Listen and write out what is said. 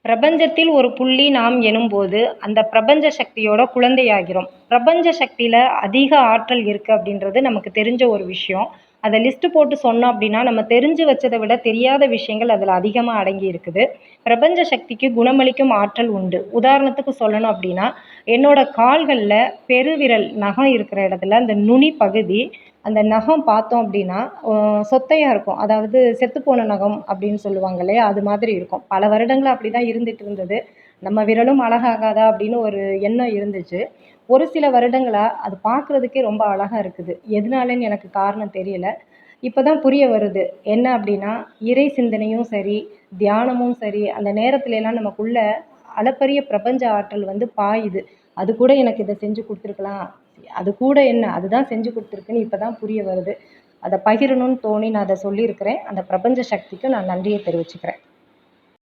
பிரபஞ்சத்தில் ஒரு புள்ளி நாம் எனும்போது, அந்த பிரபஞ்ச சக்தியோட குழந்தையாகிறோம். பிரபஞ்ச சக்தியில அதிக ஆற்றல் இருக்கு அப்படின்றது நமக்கு தெரிஞ்ச ஒரு விஷயம். அத லிஸ்ட் போட்டு சொன்னோம் அப்படின்னா, நம்ம தெரிஞ்சு வச்சத விட தெரியாத விஷயங்கள் அதுல அதிகமா அடங்கி இருக்குது. பிரபஞ்ச சக்திக்கு குணமளிக்கும் ஆற்றல் உண்டு. உதாரணத்துக்கு சொல்லணும் அப்படின்னா, என்னோட கால்கள்ல பெருவிரல் நகம் இருக்கிற இடத்துல அந்த நுனி பகுதி, அந்த நகம் பார்த்தோம் அப்படின்னா, சொத்தையா இருக்கும். அதாவது செத்துப்போன நகம் அப்படின்னு சொல்லுவாங்க இல்லையா? அது மாதிரி இருக்கும். பல வருடங்களா அப்படிதான் இருந்துட்டு இருந்தது. நம்ம விரலும் அழகாகாதா அப்படின்னு ஒரு எண்ணம் இருந்துச்சு. ஒரு சில வருடங்களா அது பார்க்குறதுக்கே ரொம்ப அழகா இருக்குது. எதனாலன்னு எனக்கு காரணம் தெரியல. இப்ப தான் புரிய வருது. என்ன அப்படின்னா, இறை சிந்தனையும் சரி, தியானமும் சரி, அந்த நேரத்துல எல்லாம் நமக்குள்ள அளப்பரிய பிரபஞ்ச ஆற்றல் வந்து பாயுது. அது கூட எனக்கு இத செஞ்சு குடுத்துருக்கலாம். அது கூட என்ன? அதுதான் செஞ்சு குடுத்துருக்குன்னு இப்ப தான் புரிய வருது. அத பகிரணும்னு தோணி நான் அத சொல்லியிருக்கிறேன். அந்த பிரபஞ்ச சக்திக்கு நான் நன்றிய தெரிவிச்சுக்கிறேன்.